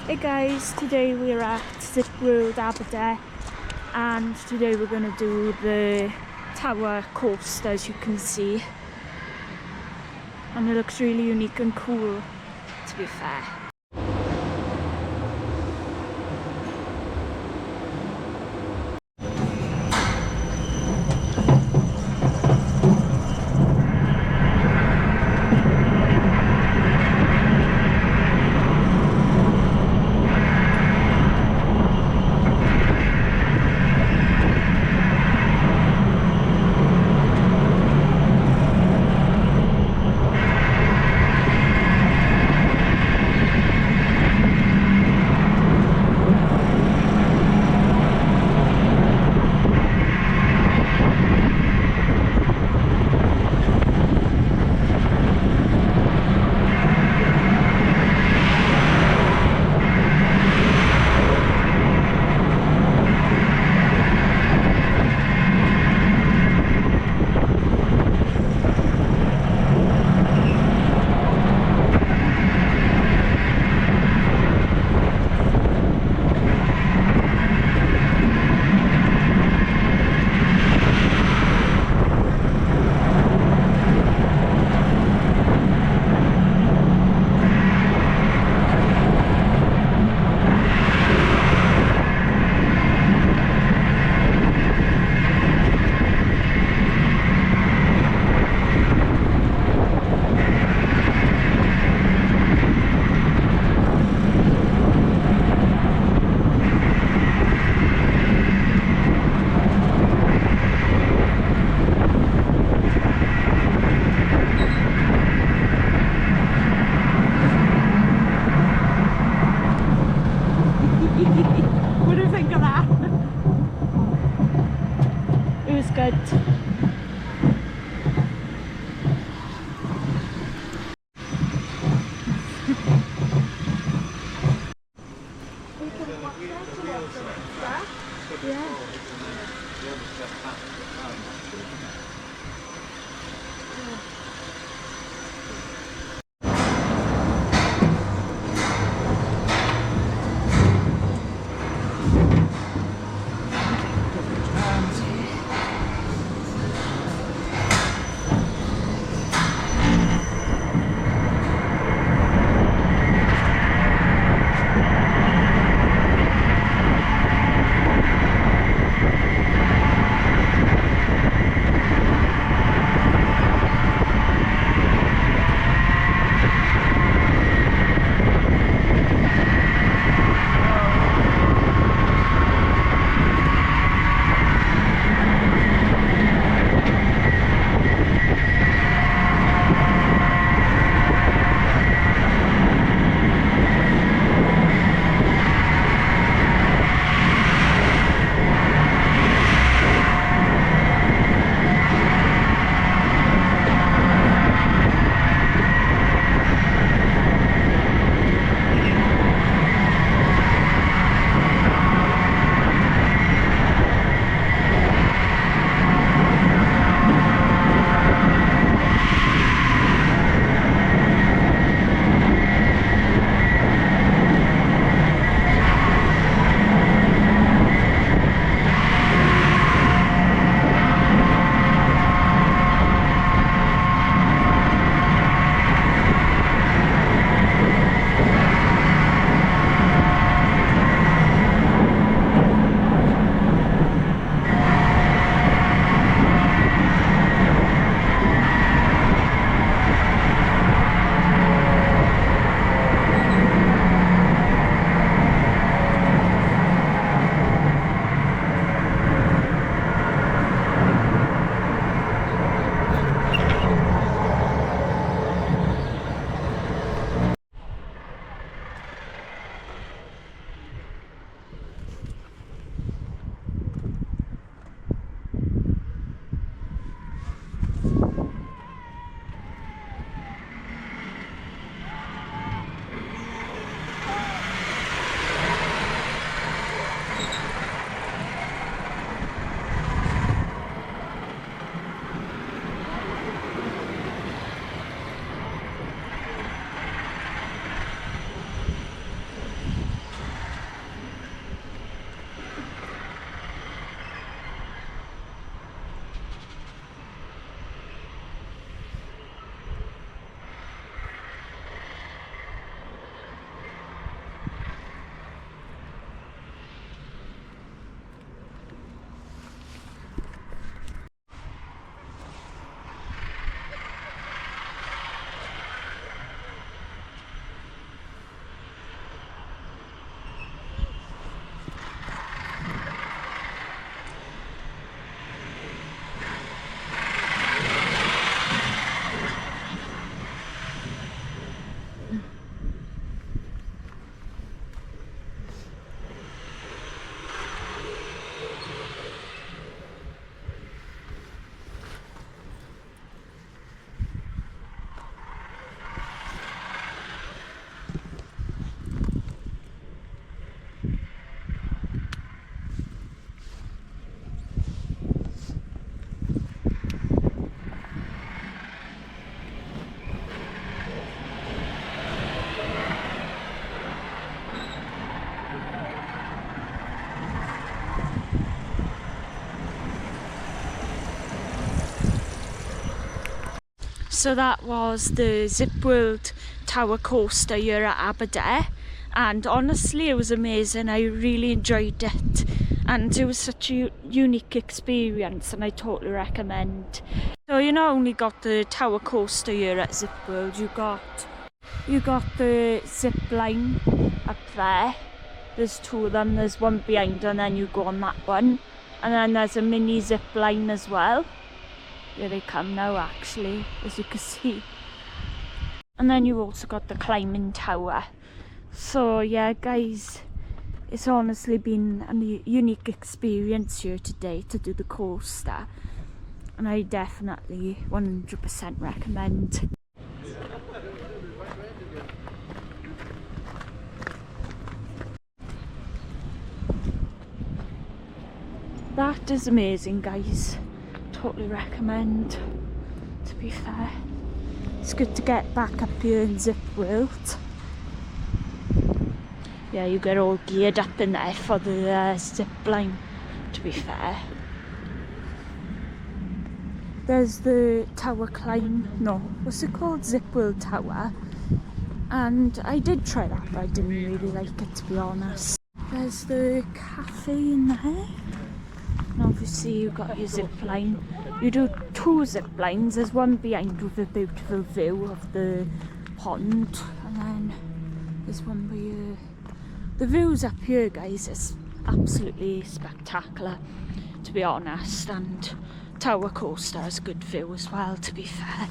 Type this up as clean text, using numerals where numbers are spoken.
Hey guys, today we're at Zip Road Aberdare and today we're going to do the tower coast, as you can see, and it looks really unique and cool, to be fair. So that was the Zip World Tower Coaster here at Aberdare, and honestly it was amazing. I really enjoyed it, and it was such a unique experience, and I totally recommend. So you not only got the Tower Coaster here at Zip World, you got the zip line up there. There's two of them, there's one behind and then you go on that one, and then there's a mini zip line as well. Here they come now actually, as you can see. And then you also got the climbing tower. So yeah guys, it's honestly been a unique experience here today to do the coaster, and I definitely 100% recommend. That is amazing guys, totally recommend, to be fair. It's good to get back up here in Zip World. Yeah, you get all geared up in there for the zip line, to be fair. There's the tower climb, no, what's it called? Zip World Tower. And I did try that, but I didn't really like it, to be honest. There's the cafe in there. And obviously you've got your zip line. You do two zip lines. There's one behind with a beautiful view of the pond, and then there's one where you... The views up here guys is absolutely spectacular, to be honest, and Tower Coaster has a good view as well, to be fair.